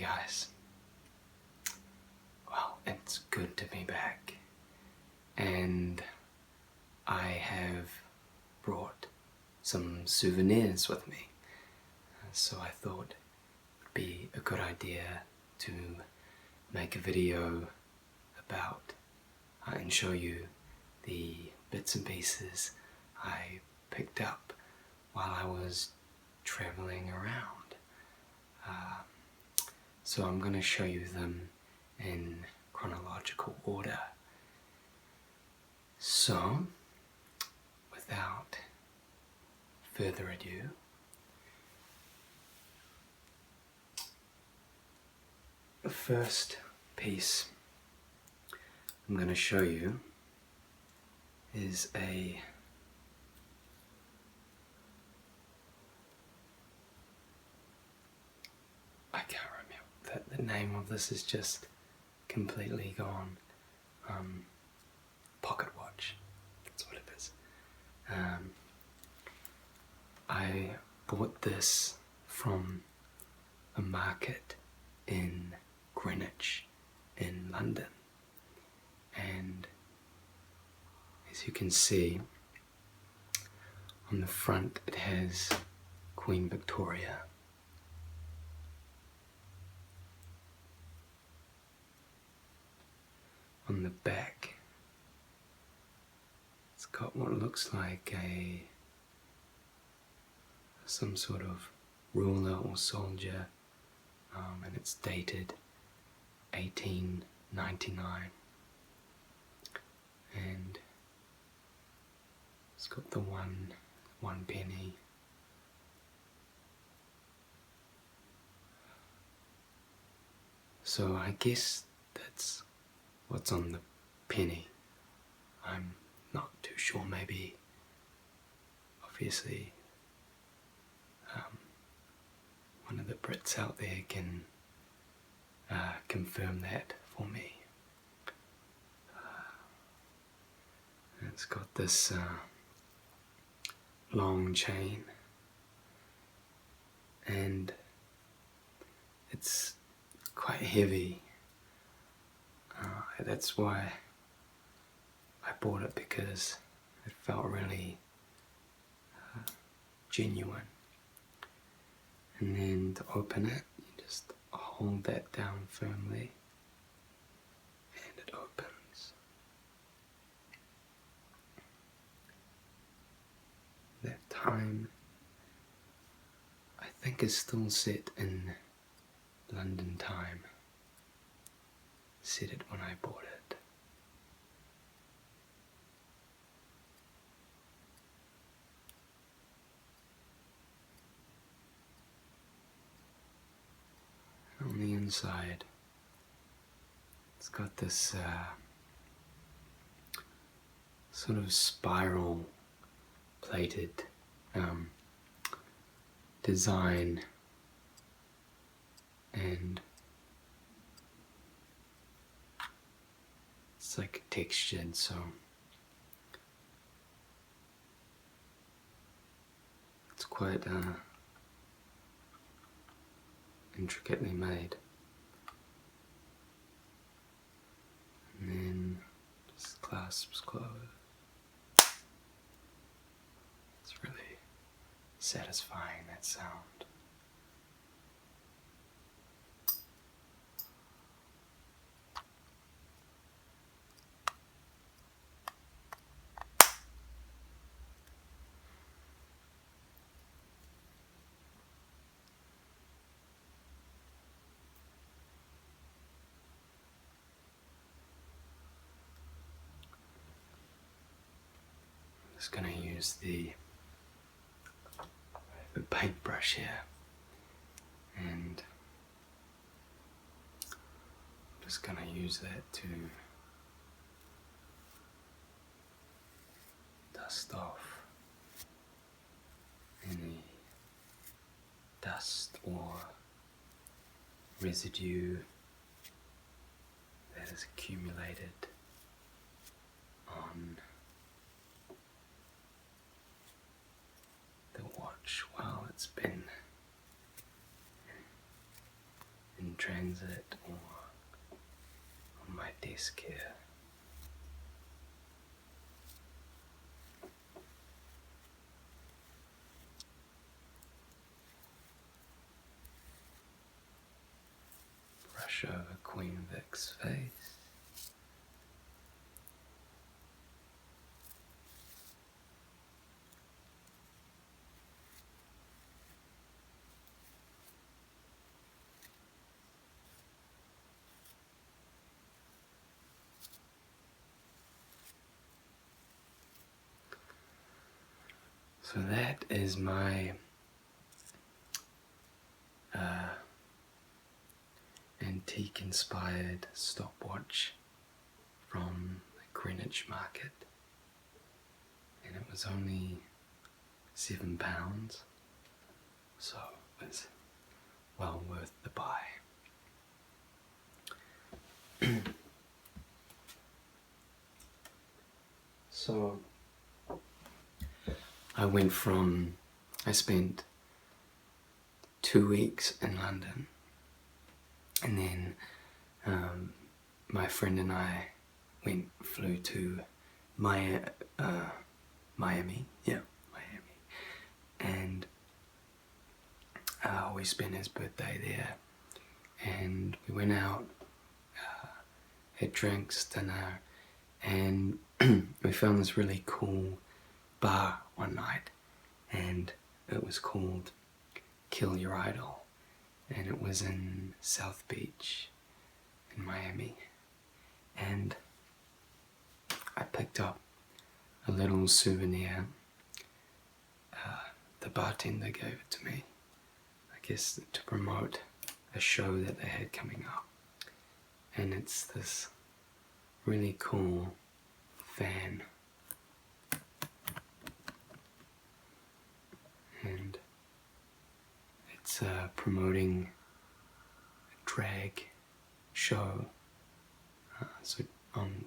guys, well, it's good to be back, and I have brought some souvenirs with me, so I thought it would be a good idea to make a video about and show you the bits and pieces I picked up while I was traveling around. So I'm going to show you them in chronological order. So, without further ado, the first piece I'm going to show you is I can't remember, the name of this is just completely gone. Pocket watch, that's what it is. I bought this from a market in Greenwich in London, and as you can see on the front it has Queen Victoria. On the back it's got what looks like some sort of ruler or soldier, and it's dated 1899, and it's got the one penny. So I guess that's what's on the penny. I'm not too sure, maybe, obviously, one of the Brits out there can confirm that for me. It's got this long chain, and it's quite heavy. That's why I bought it, because it felt really genuine. And then to open it, you just hold that down firmly and it opens. That time I think is still set in London time. Set it when I bought it. On the inside, it's got this sort of spiral plated design, and it's like textured, so it's quite intricately made. And then just clasps closed. It's really satisfying, that sound. Just going to use the paintbrush here, and I'm just going to use that to dust off any dust or residue that has accumulated on the watch while it's been in transit or on my desk here. Brush over Queen Vic's face. So that is my antique-inspired stopwatch from the Greenwich Market, and it was only £7, so it was well worth the buy. So I spent 2 weeks in London, and then my friend and I flew to Miami, and we spent his birthday there, and we went out, had drinks, dinner, and we found this really cool bar one night, and it was called Kill Your Idol, and it was in South Beach in Miami, and I picked up a little souvenir. The bartender gave it to me, I guess to promote a show that they had coming up, and it's this really cool fan, and it's promoting a drag show, so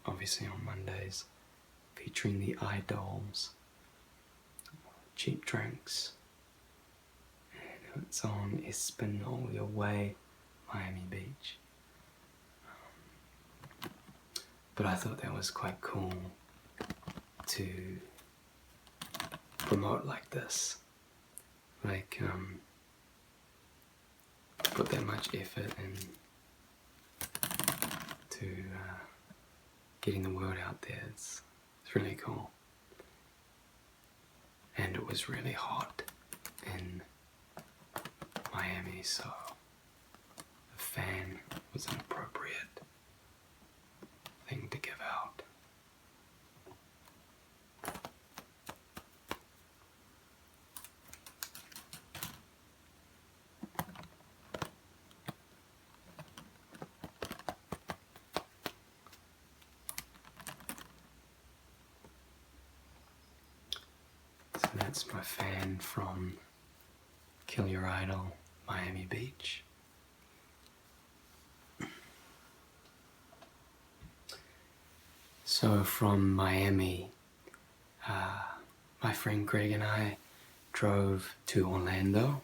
obviously on Mondays, featuring the idols, cheap drinks, and it's on Espanola Way, Miami Beach. But I thought that was quite cool to promote like this, like put that much effort into getting the word out there. It's really cool. And it was really hot in Miami, so the fan was an appropriate thing to give out. So that's my fan from Kill Your Idol, Miami Beach. So from Miami, my friend Greg and I drove to Orlando.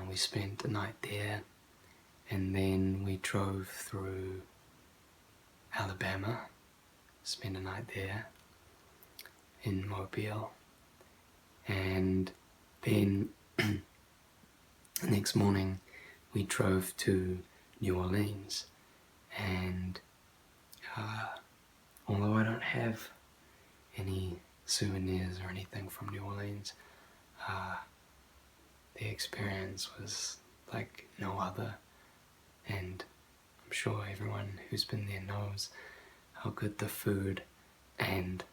We spent a night there, and then we drove through Alabama, spent a night there in Mobile, and then the next morning we drove to New Orleans, and although I don't have any souvenirs or anything from New Orleans, the experience was like no other, and I'm sure everyone who's been there knows how good the food and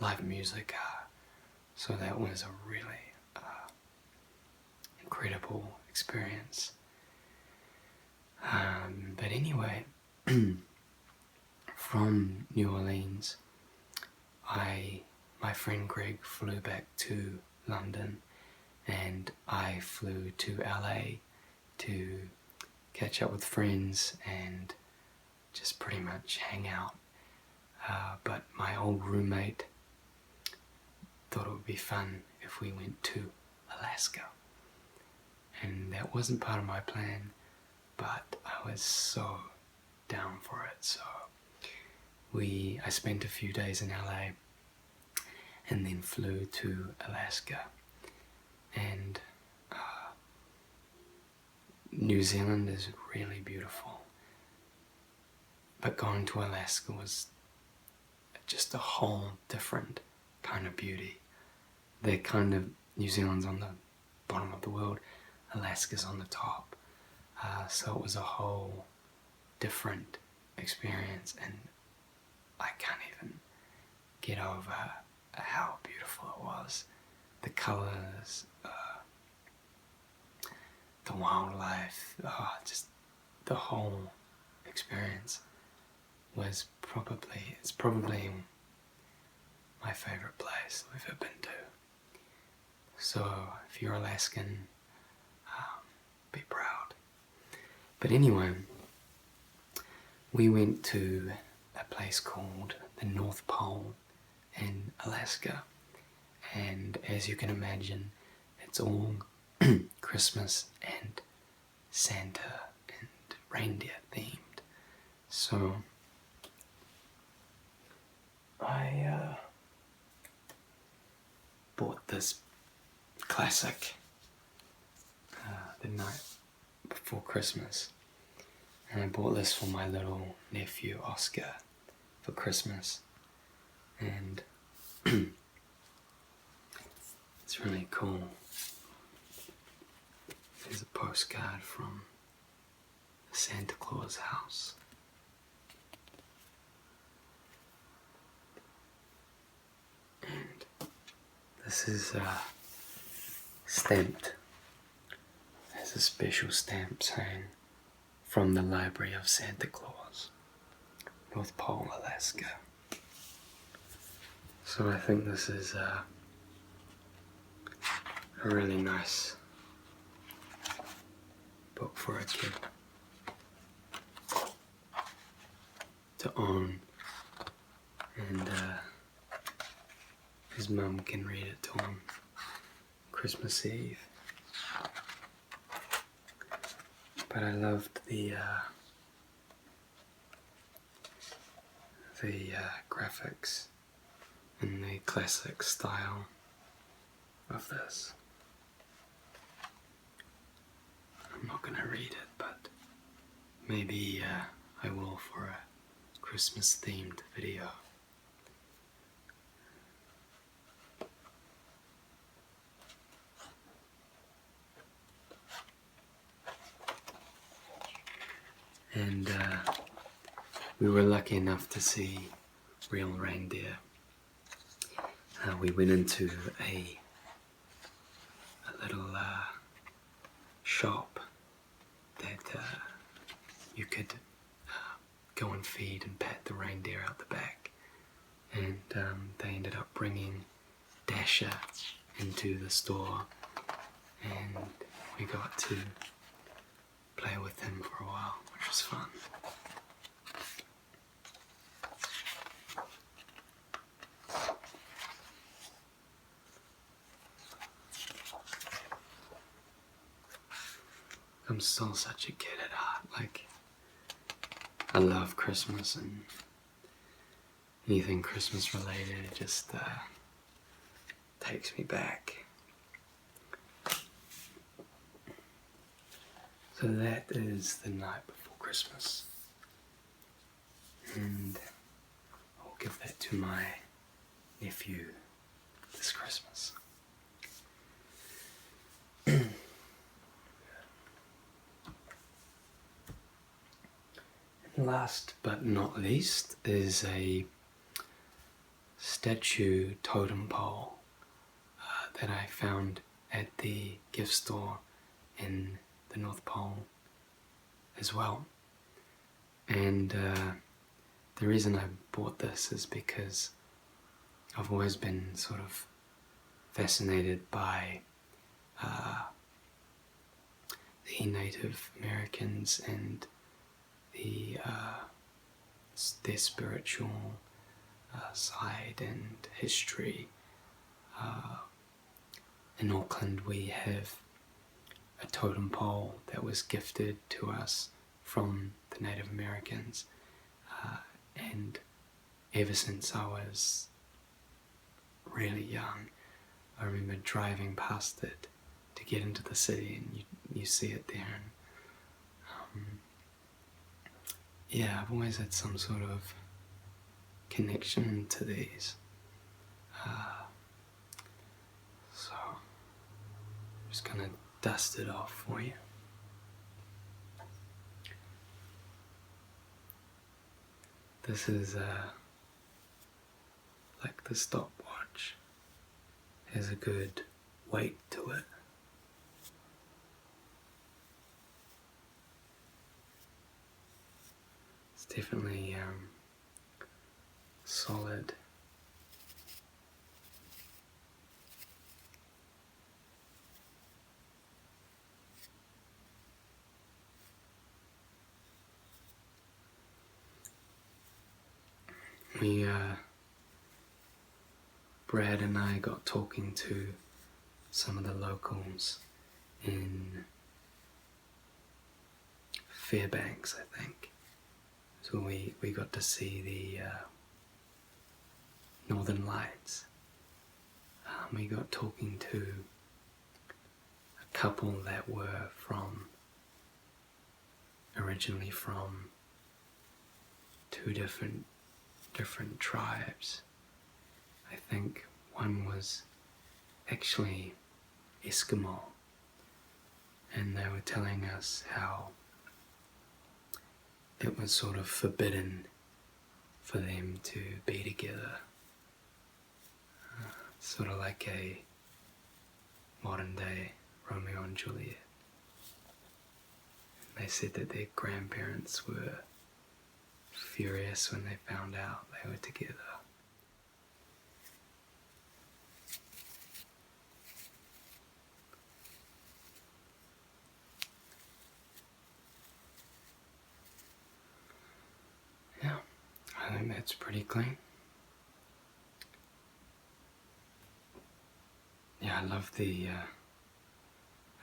live music are. So that was a really incredible experience. But anyway, from New Orleans, my friend Greg flew back to London, and I flew to LA to catch up with friends and just pretty much hang out. But my old roommate thought it would be fun if we went to Alaska, and that wasn't part of my plan, but I was so down for it. So I spent a few days in LA and then flew to Alaska, and New Zealand is really beautiful, but going to Alaska was just a whole different kind of beauty. They're kind of, New Zealand's on the bottom of the world, Alaska's on the top, so it was a whole different experience, and I can't even get over how beautiful it was. The colours, the wildlife, just the whole experience was it's probably my favourite place we've ever been to. So if you're Alaskan, be proud. But anyway, we went to a place called the North Pole in Alaska, and as you can imagine, it's all Christmas and Santa and reindeer themed. So I bought this classic the night before Christmas, and I bought this for my little nephew Oscar for Christmas, and it's really cool. There's a postcard from the Santa Claus house. And this is stamped. There's a special stamp saying, "From the Library of Santa Claus, North Pole, Alaska." So I think this is a really nice book for a kid to own, and his mum can read it to him Christmas Eve. But I loved the graphics and the classic style of this. I'm not going to read it, but maybe I will for a Christmas themed video. And we were lucky enough to see real reindeer. We went into a little shop that you could go and feed and pat the reindeer out the back, and they ended up bringing Dasher into the store, and we got to play with him for a while, which was fun. I'm still such a kid at heart. Like, I love Christmas, and anything Christmas related, it just takes me back. So that is the night before Christmas, and I'll give that to my nephew this Christmas. Last but not least is a statue totem pole that I found at the gift store in the North Pole as well. And the reason I bought this is because I've always been sort of fascinated by the Native Americans and their spiritual side and history. In Auckland we have a totem pole that was gifted to us from the Native Americans, and ever since I was really young, I remember driving past it to get into the city, and you see it there, and yeah, I've always had some sort of connection to these. So I'm just gonna dust it off for you. This is like the stopwatch. Has a good weight to it. It's definitely solid. Brad and I got talking to some of the locals in Fairbanks, I think. So we got to see the Northern Lights. We got talking to a couple that were originally from two different tribes. I think one was actually Eskimo, and they were telling us how it was sort of forbidden for them to be together. Sort of like a modern day Romeo and Juliet. And they said that their grandparents were furious when they found out they were together. Yeah, I think that's pretty clean. Yeah, I love I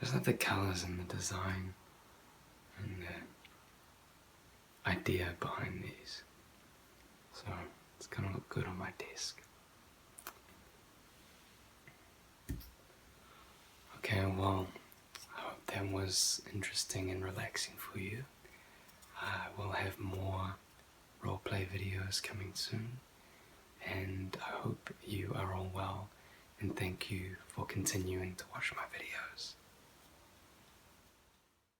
just love the colours and the design and the idea behind these. So it's gonna look good on my desk. Okay, well, I hope that was interesting and relaxing for you. We'll have more roleplay videos coming soon, and I hope you are all well, and thank you for continuing to watch my videos.